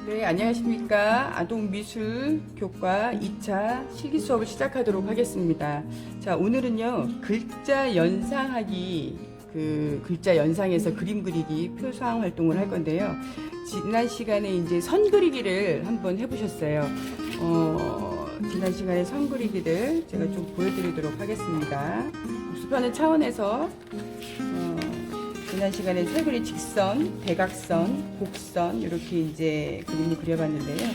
네, 안녕하십니까. 아동미술교과 2차 실기 수업을 시작하도록 하겠습니다. 자, 오늘은요, 글자 연상하기, 글자 연상에서 그림 그리기 표상 활동을 할 건데요. 지난 시간에 이제 선 그리기를 한번 해보셨어요. 지난 시간에 선 그리기를 제가 좀 보여드리도록 하겠습니다. 수편의 차원에서, 지난 시간에 세그리 직선, 대각선, 곡선 이렇게 이제 그림을 그려봤는데요.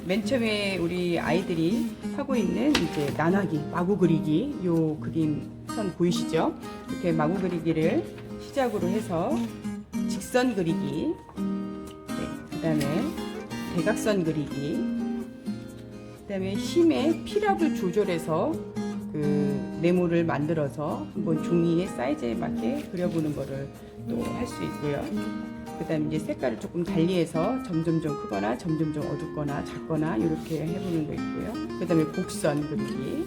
맨 처음에 우리 아이들이 하고 있는 이제 나눠기, 마구 그리기 요 그림 선 보이시죠? 이렇게 마구 그리기를 시작으로 해서 직선 그리기, 네, 그다음에 대각선 그리기, 그다음에 힘의 피랍을 조절해서 네모를 만들어서 한번 종이의 사이즈에 맞게 그려보는 거를 또 할 수 있고요. 그 다음에 이제 색깔을 조금 달리해서 점점점 크거나 점점점 어둡거나 작거나 이렇게 해보는 거 있고요. 그 다음에 곡선 그리기,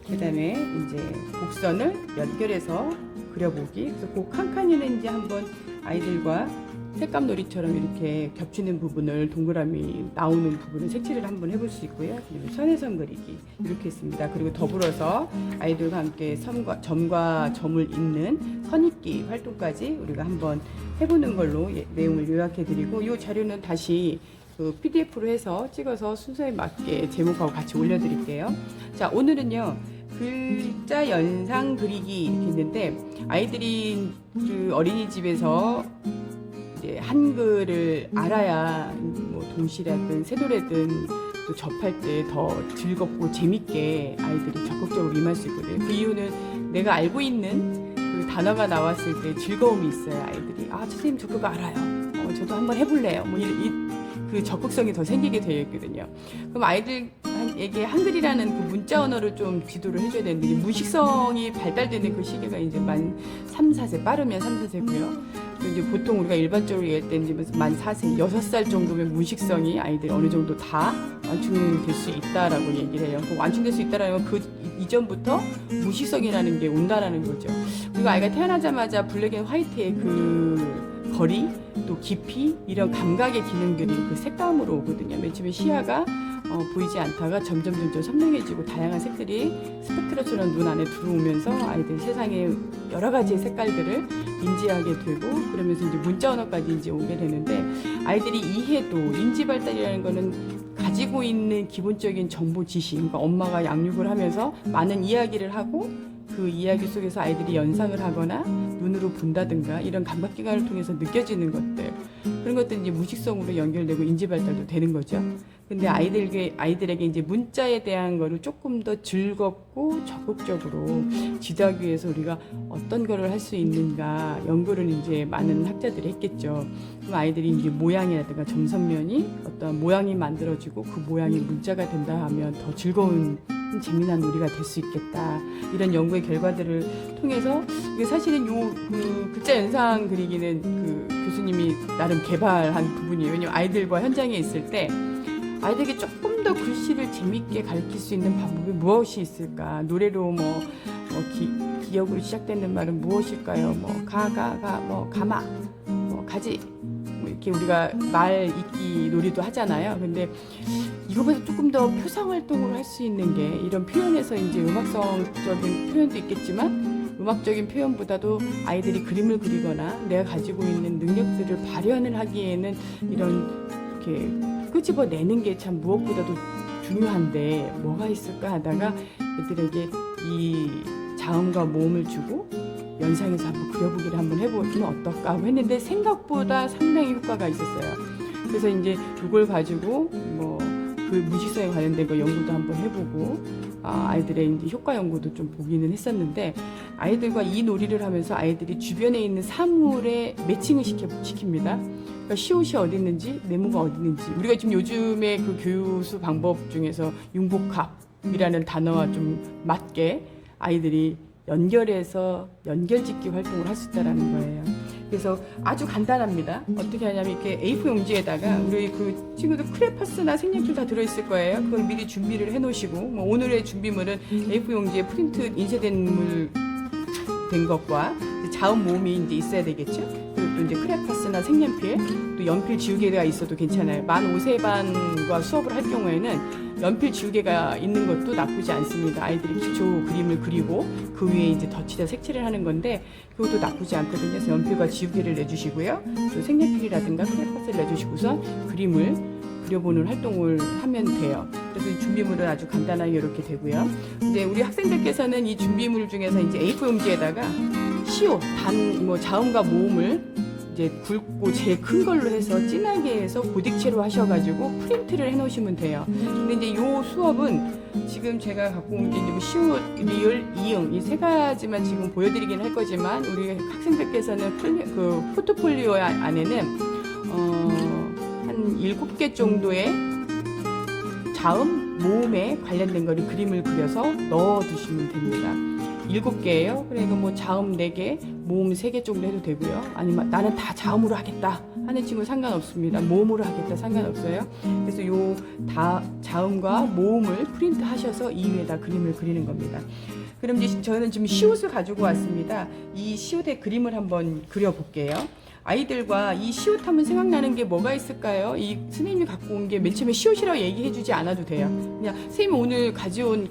그 다음에 이제 곡선을 연결해서 그려보기. 그래서 그 칸칸이는 이제 한번 아이들과 색감 놀이처럼 이렇게 겹치는 부분을 동그라미 나오는 부분을 색칠을 한번 해볼 수 있고요. 그리고 선의 그리기 이렇게 했습니다. 그리고 더불어서 아이들과 함께 점과 점을 잇는 선입기 활동까지 우리가 한번 해보는 걸로 내용을 요약해드리고, 이 자료는 다시 PDF로 해서 찍어서 순서에 맞게 제목하고 같이 올려드릴게요. 자, 오늘은요. 글자 연상 그리기 이렇게 했는데, 아이들이 어린이집에서 한글을 알아야 뭐 동시라든 새노래든 또 접할 때 더 즐겁고 재밌게 아이들이 적극적으로 임할 수 있거든요. 그 이유는 내가 알고 있는 그 단어가 나왔을 때 즐거움이 있어요. 아이들이 선생님 저 그거 알아요. 저도 한번 해볼래요. 뭐 그 적극성이 더 생기게 되어 있거든요. 그럼 아이들에게 한글이라는 그 문자 언어를 좀 지도를 해줘야 되는데, 무식성이 발달되는 그 시기가 이제 만 3, 4세, 빠르면 3, 4세고요. 이제 보통 우리가 일반적으로 얘기할 때는 만 4세, 6살 정도면 무식성이 아이들이 어느 정도 다 완충될 수 있다라고 얘기를 해요. 완충될 수 있다라는 건 그 이전부터 무식성이라는 게 온다라는 거죠. 그리고 아이가 태어나자마자 블랙 앤 화이트의 그 거리, 또 깊이, 이런 감각의 기능들이 그 색감으로 오거든요. 맨 처음에 시야가 보이지 않다가 점점 선명해지고 다양한 색들이 스펙트럼처럼 눈 안에 들어오면서 아이들 세상의 여러 가지의 색깔들을 인지하게 되고, 그러면서 이제 문자 언어까지 이제 오게 되는데, 아이들이 이해도, 인지 발달이라는 거는 가지고 있는 기본적인 정보 지식, 그러니까 엄마가 양육을 하면서 많은 이야기를 하고 그 이야기 속에서 아이들이 연상을 하거나 눈으로 본다든가 이런 감각기관을 통해서 느껴지는 것들, 그런 것들이 이제 무식성으로 연결되고 인지 발달도 되는 거죠. 근데 아이들에게 이제 문자에 대한 거를 조금 더 즐겁고 적극적으로 지도하기 위해서 우리가 어떤 거를 할 수 있는가 연구를 이제 많은 학자들이 했겠죠. 그럼 아이들이 이제 모양이라든가 점선면이 어떤 모양이 만들어지고 그 모양이 문자가 된다 하면 더 즐거운 재미난 놀이가 될 수 있겠다. 이런 연구의 결과들을 통해서, 이게 사실은 글자 연상 그리기는 교수님이 나름 개발한 부분이에요. 왜냐면 아이들과 현장에 있을 때 아이들에게 조금 더 글씨를 재밌게 가르칠 수 있는 방법이 무엇이 있을까? 노래로 기억으로 시작되는 말은 무엇일까요? 가마, 가지. 이렇게 우리가 말 읽기 놀이도 하잖아요. 근데 이거보다 조금 더 표상 활동을 할 수 있는 게, 이런 표현에서 이제 음악성적인 표현도 있겠지만, 음악적인 표현보다도 아이들이 그림을 그리거나 내가 가지고 있는 능력들을 발현을 하기에는 이런 이렇게 끄집어내는 게 참 무엇보다도 중요한데 뭐가 있을까 하다가 애들에게 이 자음과 모음을 주고 연상해서 한번 그려보기를 한번 해보면 어떨까 하고 했는데, 생각보다 상당히 효과가 있었어요. 그래서 이제 이걸 가지고 그 무식성에 관련된 거 연구도 한번 해보고, 아이들의 이제 효과 연구도 좀 보기는 했었는데, 아이들과 이 놀이를 하면서 아이들이 주변에 있는 사물에 매칭을 시킵니다. 그러니까 시옷이 어디 있는지, 네모가 어디 있는지. 우리가 지금 요즘에 그 교수 방법 중에서 융복합이라는 단어와 좀 맞게 아이들이 연결해서 연결짓기 활동을 할 수 있다는 거예요. 그래서 아주 간단합니다. 어떻게 하냐면, 이렇게 A4 용지에다가 우리 그 친구들 크레파스나 색연필 다 들어있을 거예요. 그걸 미리 준비를 해 놓으시고, 오늘의 준비물은 A4 용지에 프린트 인쇄된 것과 자음 모음이 이제 있어야 되겠죠. 그리고 또 이제 크레파스나 연필이나 색연필, 또 연필 지우개가 있어도 괜찮아요. 만 5세반과 수업을 할 경우에는 연필 지우개가 있는 것도 나쁘지 않습니다. 아이들이 기초 그림을 그리고 그 위에 이제 덧칠해서 색칠을 하는 건데 그것도 나쁘지 않거든요. 그래서 연필과 지우개를 내주시고요. 또 색연필이라든가 크레파스를 내주시고서 그림을 그려보는 활동을 하면 돼요. 그래서 이 준비물은 아주 간단하게 이렇게 되고요. 이제 우리 학생들께서는 이 준비물 중에서 이제 A4 용지에다가 시옷, 자음과 모음을 이제 굵고 제일 큰 걸로 해서 진하게 해서 고딕체로 하셔가지고 프린트를 해놓으시면 돼요. 근데 이제 요 수업은 지금 제가 갖고 온 게 이제 시옷, 리을, 이응 이 세 가지만 지금 보여드리긴 할 거지만 우리 학생들께서는 그 포트폴리오 안에는 한 7개 정도의 자음, 모음에 관련된 거를 그림을 그려서 넣어두시면 됩니다. 7개예요. 그러니까 뭐 자음 4개, 모음 3개 정도 해도 되고요. 아니면 나는 다 자음으로 하겠다 하는 친구 상관없습니다. 모음으로 하겠다 상관없어요. 그래서 요 다 자음과 모음을 프린트 하셔서 이 위에다 그림을 그리는 겁니다. 그럼 이제 저는 지금 시옷을 가지고 왔습니다. 이 시옷의 그림을 한번 그려볼게요. 아이들과 이 시옷하면 생각나는 게 뭐가 있을까요? 이 선생님이 갖고 온 게 맨 처음에 시옷이라고 얘기해주지 않아도 돼요. 그냥 선생님이 오늘 가져온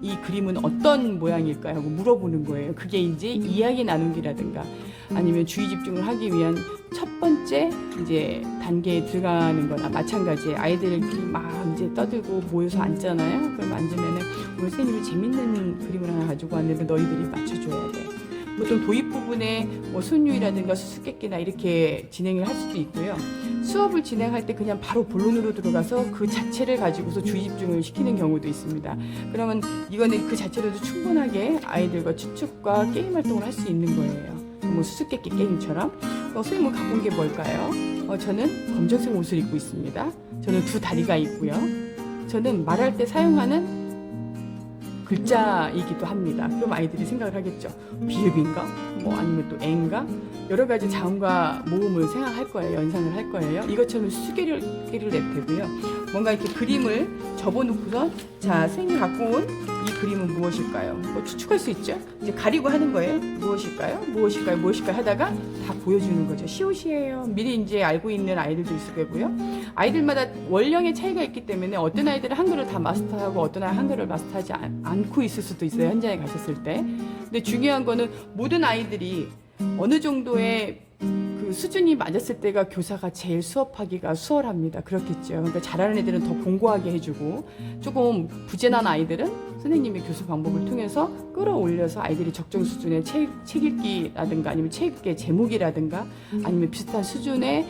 이 그림은 어떤 모양일까요? 하고 물어보는 거예요. 그게 이제 이야기 나누기라든가 아니면 주의 집중을 하기 위한 첫 번째 이제 단계에 들어가는 거나 마찬가지에 아이들끼리 막 이제 떠들고 모여서 앉잖아요. 그럼 앉으면은 오늘 선생님이 재밌는 그림을 하나 가지고 왔는데 너희들이 맞춰줘야 돼. 보통 도입 부분에 뭐 손유이라든가 수수께끼나 이렇게 진행을 할 수도 있고요. 수업을 진행할 때 그냥 바로 본론으로 들어가서 그 자체를 가지고서 주의 집중을 시키는 경우도 있습니다. 그러면 이거는 그 자체로도 충분하게 아이들과 추측과 게임 활동을 할 수 있는 거예요. 뭐 수수께끼 게임처럼. 선생님은 갖고 온 게 뭘까요? 저는 검정색 옷을 입고 있습니다. 저는 2 다리가 있고요. 저는 말할 때 사용하는 글자이기도 합니다. 그럼 아이들이 생각을 하겠죠. 비읍인가? 뭐 아니면 또 앵가? 여러 가지 자음과 모음을 생각할 거예요. 연상을 할 거예요. 이것처럼 수수께끼를 내되고요. 뭔가 이렇게 그림을 접어놓고서 자, 선생님이 갖고 온 이 그림은 무엇일까요? 뭐 추측할 수 있죠. 이제 가리고 하는 거예요. 무엇일까요? 무엇일까요? 무엇일까요? 하다가 다 보여주는 거죠. 시옷이에요. 미리 이제 알고 있는 아이들도 있을 거고요. 아이들마다 원령의 차이가 있기 때문에 어떤 아이들은 한글을 다 마스터하고 어떤 아이들은 한글을 마스터하지 않고 있을 수도 있어요. 현장에 가셨을 때. 근데 중요한 거는 모든 아이들이 어느 정도의 그 수준이 맞았을 때가 교사가 제일 수업하기가 수월합니다. 그렇겠죠. 그러니까 잘하는 애들은 더 공고하게 해주고 조금 부재난 아이들은 선생님의 교수 방법을 통해서 끌어올려서 아이들이 적정 수준의 책 읽기라든가 아니면 책의 제목이라든가 아니면 비슷한 수준의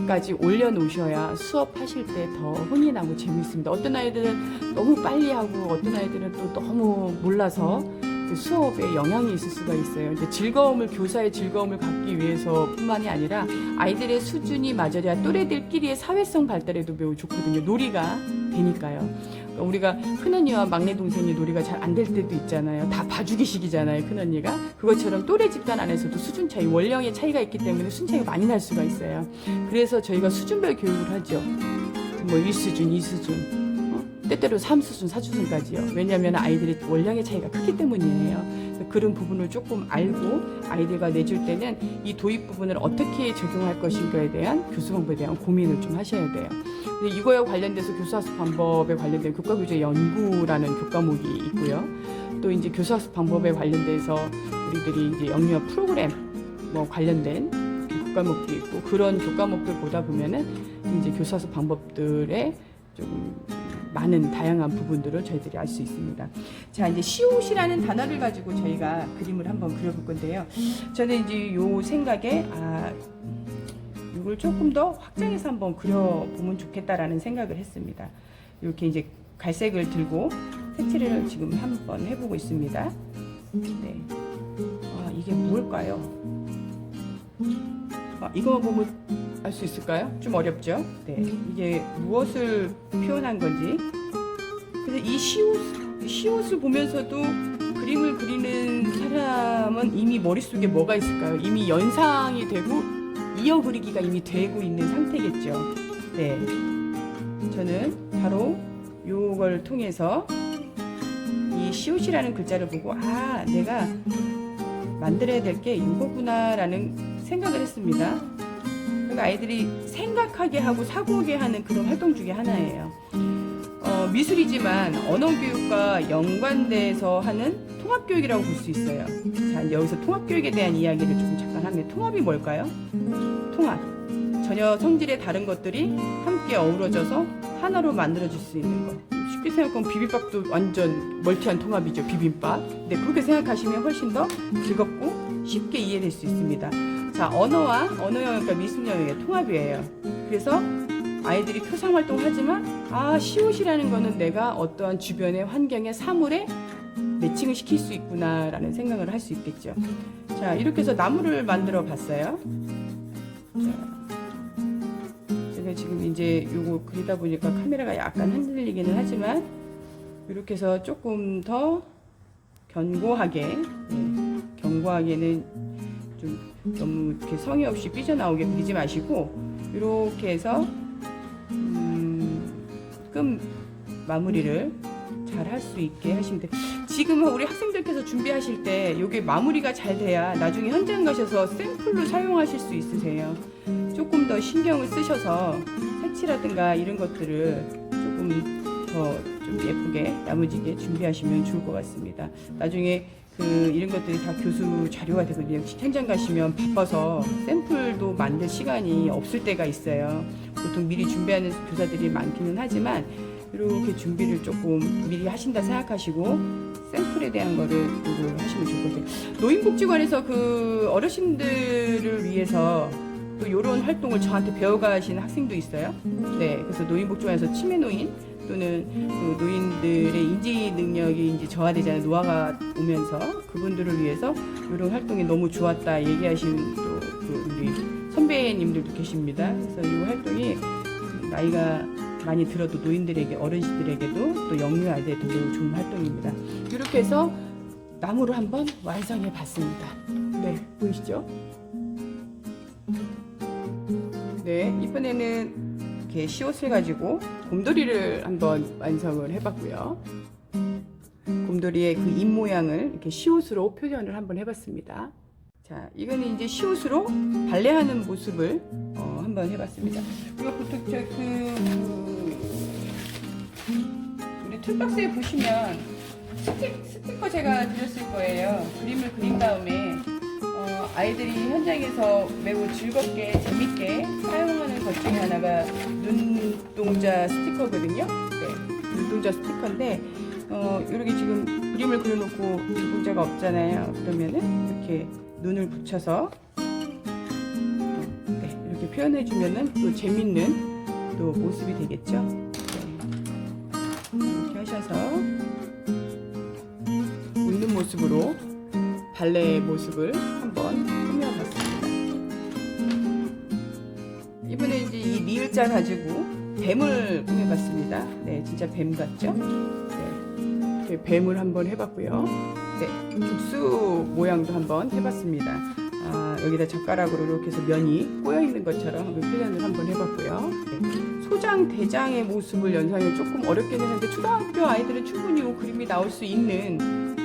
까지 올려놓으셔야 수업하실 때 더 흥이 나고 재미있습니다. 어떤 아이들은 너무 빨리 하고 어떤 아이들은 또 너무 몰라서 그 수업에 영향이 있을 수가 있어요. 이제 교사의 즐거움을 갖기 위해서뿐만이 아니라 아이들의 수준이 맞아야 또래들끼리의 사회성 발달에도 매우 좋거든요. 놀이가 되니까요. 그러니까 우리가 큰언니와 막내 동생이 놀이가 잘 안 될 때도 있잖아요. 다 봐주기식이잖아요, 큰언니가. 그것처럼 또래 집단 안에서도 수준 차이, 원령의 차이가 있기 때문에 수준 차이가 많이 날 수가 있어요. 그래서 저희가 수준별 교육을 하죠. 뭐 1수준, 2수준. 때때로 3수준, 4수준까지요. 왜냐하면 아이들의 원량의 차이가 크기 때문이에요. 그런 부분을 조금 알고 아이들과 내줄 때는 이 도입 부분을 어떻게 적용할 것인가에 대한 교수 방법에 대한 고민을 좀 하셔야 돼요. 근데 이거와 관련돼서 교수학습 방법에 관련된 교과교재 연구라는 교과목이 있고요. 또 이제 교수학습 방법에 관련돼서 우리들이 이제 영유아 프로그램 뭐 관련된 교과목도 있고 그런 교과목들 보다 보면은 이제 교수학습 방법들의 좀 많은 다양한 부분들을 저희들이 알 수 있습니다. 자, 이제 시옷이라는 단어를 가지고 저희가 그림을 한번 그려볼 건데요. 저는 이제 요 생각에 이걸 조금 더 확장해서 한번 그려보면 좋겠다라는 생각을 했습니다. 이렇게 이제 갈색을 들고 색칠을 지금 한번 해보고 있습니다. 네. 이게 뭘까요? 이거 보면 알 수 있을까요? 좀 어렵죠? 네. 이게 무엇을 표현한 건지. 그래서 이 시옷을 보면서도 그림을 그리는 사람은 이미 머릿속에 뭐가 있을까요? 이미 연상이 되고 이어 그리기가 이미 되고 있는 상태겠죠. 네. 저는 바로 요걸 통해서 이 시옷이라는 글자를 보고 내가 만들어야 될 게 이거구나 라는 생각을 했습니다. 그리고 아이들이 생각하게 하고 사고하게 하는 그런 활동 중에 하나예요. 미술이지만 언어교육과 연관돼서 하는 통합교육이라고 볼 수 있어요. 자, 여기서 통합교육에 대한 이야기를 조금 잠깐 하면, 통합이 뭘까요? 통합. 전혀 성질의 다른 것들이 함께 어우러져서 하나로 만들어질 수 있는 것. 쉽게 생각하면 비빔밥도 완전 멀티한 통합이죠. 비빔밥. 네, 그렇게 생각하시면 훨씬 더 즐겁고 쉽게 이해될 수 있습니다. 자, 언어 영역과 미술 영역의 통합이에요. 그래서 아이들이 표상 활동을 하지만 시옷이라는 거는 내가 어떠한 주변의 환경의 사물에 매칭을 시킬 수 있구나라는 생각을 할 수 있겠죠. 자, 이렇게 해서 나무를 만들어 봤어요. 자, 제가 지금 이제 요거 그리다 보니까 카메라가 약간 흔들리기는 하지만 이렇게 해서 조금 더 견고하게, 견고하게는 좀 너무 이렇게 성의 없이 삐져나오게 그리지 마시고 이렇게 해서 끔 마무리를 잘 할 수 있게 하시면 돼요. 지금 우리 학생들께서 준비하실 때 이게 마무리가 잘 돼야 나중에 현장 가셔서 샘플로 사용하실 수 있으세요. 조금 더 신경을 쓰셔서 색칠이라든가 이런 것들을 조금 더 좀 예쁘게 야무지게 준비하시면 좋을 것 같습니다. 나중에 이런 것들이 다 교수 자료가 되거든요. 현장 가시면 바빠서 샘플도 만들 시간이 없을 때가 있어요. 보통 미리 준비하는 교사들이 많기는 하지만 이렇게 준비를 조금 미리 하신다 생각하시고 샘플에 대한 거를 하시면 좋을 것 같아요. 노인복지관에서 어르신들을 위해서 또 이런 활동을 저한테 배워가시는 학생도 있어요. 네, 그래서 노인복지관에서 치매노인 또는 노인들의 인지 능력이 이제 저하되잖아요. 노화가 오면서 그분들을 위해서 이런 활동이 너무 좋았다 얘기하시는 또 우리 선배님들도 계십니다. 그래서 이 활동이 나이가 많이 들어도 노인들에게, 어르신들에게도 또 영유 아이들에도 매우 좋은 활동입니다. 이렇게 해서 나무를 한번 완성해 봤습니다. 네, 보이시죠? 네, 이번에는 이렇게 시옷을 가지고 곰돌이를 한번 완성을 해봤고요. 곰돌이의 그 입 모양을 이렇게 시옷으로 표현을 한번 해봤습니다. 자, 이거는 이제 시옷으로 발레하는 모습을 한번 해봤습니다. 이거 보통 우리 툴박스에 보시면 스티커 제가 드렸을 거예요. 그림을 그린 다음에 아이들이 현장에서 매우 즐겁게 재밌게 사용하는 것 중에 하나가 눈동자 스티커거든요. 네, 눈동자 스티커인데 이렇게 지금 그림을 그려놓고 눈동자가 없잖아요. 그러면은 이렇게 눈을 붙여서 이렇게 표현해주면은 또 재밌는 또 모습이 되겠죠. 네. 이렇게 하셔서 웃는 모습으로 발레의 모습을 한번 꾸며봤습니다. 이번에 이제 이 리을자 가지고 뱀을 꾸며봤습니다. 네, 진짜 뱀 같죠? 네, 뱀을 한번 해봤고요. 네, 국수 모양도 한번 해봤습니다. 여기다 젓가락으로 이렇게 해서 면이 꼬여 있는 것처럼 표현을 한번 해봤고요. 네, 소장 대장의 모습을 연상이 조금 어렵긴 했는데 초등학교 아이들은 충분히 이 그림이 나올 수 있는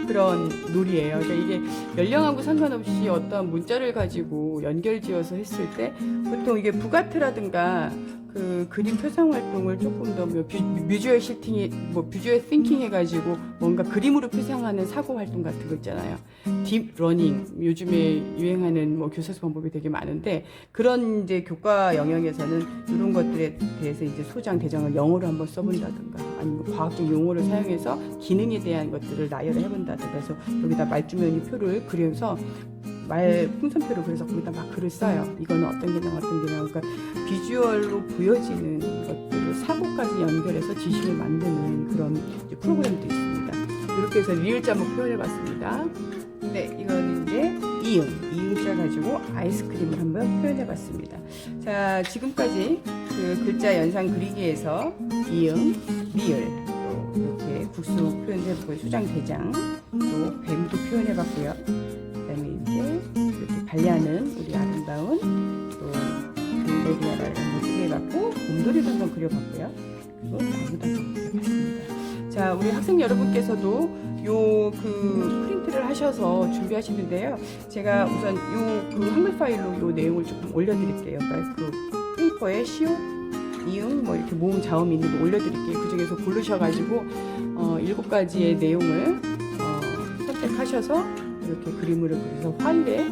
그런 놀이예요. 그러니까 이게 연령하고 상관없이 어떤 문자를 가지고 연결지어서 했을 때 보통 이게 부가트라든가 그 그림 표상 활동을 조금 더 뮤주얼 띵킹 해가지고 뭔가 그림으로 표상하는 사고 활동 같은 거 있잖아요. 딥 러닝, 요즘에 유행하는 교사수 방법이 되게 많은데 그런 이제 교과 영역에서는 이런 것들에 대해서 이제 소장 대장을 영어로 한번 써본다든가 아니면 과학적 용어를 사용해서 기능에 대한 것들을 나열을 해본다든가 그래서 여기다 말주머니 표를 그려서 풍선표를 그래서 거기다 막 글을 써요. 이거는 어떤 기능 그러니까 비주얼로 보여지는 것들을 사고까지 연결해서 지식을 만드는 그런 이제 프로그램도 있습니다. 이렇게 해서 리을자 한번 표현해봤습니다. 네, 이거는 이제 이응자 가지고 아이스크림을 한번 표현해봤습니다. 자, 지금까지 그 글자 연상 그리기에서 이응, 리을, 또 이렇게 국수 표현해보고 소장 대장, 또 뱀도 표현해봤고요. 그다음에 이제 이렇게 발레하는 우리 아름다운 또 레디아라를 한번 그려봤고 곰돌이도 한번 그려봤고요. 그리고 나무도 한번 그려봤습니다. 자, 우리 학생 여러분께서도 요 그 프린트를 하셔서 준비하시는데요. 제가 우선 요 그 한글 파일로 요 내용을 조금 올려드릴게요. 그러니까 그 페이퍼에 시옷, 이응 뭐 이렇게 모음 자음이 있는 거 올려드릴게요. 그 중에서 고르셔가지고 7가지의 내용을 선택하셔서 이렇게 그림을 그려서 파일에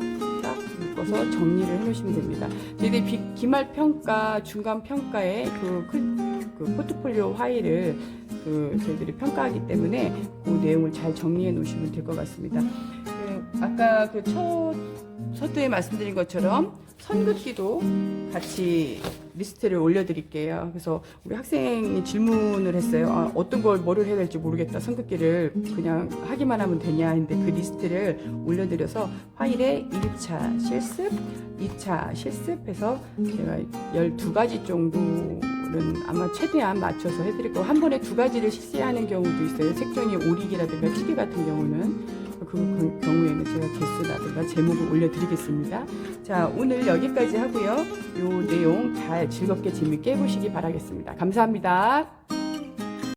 딱 묶어서 정리를 해놓으시면 됩니다. 저희들이 기말 평가, 중간 평가에 그 포트폴리오 파일을 저희들이 평가하기 때문에 그 내용을 잘 정리해 놓으시면 될 것 같습니다. 아까 그 첫 서두에 말씀드린 것처럼 선긋기도 같이 리스트를 올려드릴게요. 그래서 우리 학생이 질문을 했어요. 어떤 걸 뭐를 해야 될지 모르겠다. 선긋기를 그냥 하기만 하면 되냐 했는데 그 리스트를 올려드려서 파일에 1차 실습, 2차 실습해서 제가 12가지 정도는 아마 최대한 맞춰서 해드릴 거고, 한 번에 2가지를 실시하는 경우도 있어요. 색종이 오리기라든가 찌개 같은 경우는. 그 경우에는 제가 개수라든가 제목을 올려드리겠습니다. 자, 오늘 여기까지 하고요. 이 내용 잘 즐겁게 재밌게 해보시기 바라겠습니다. 감사합니다.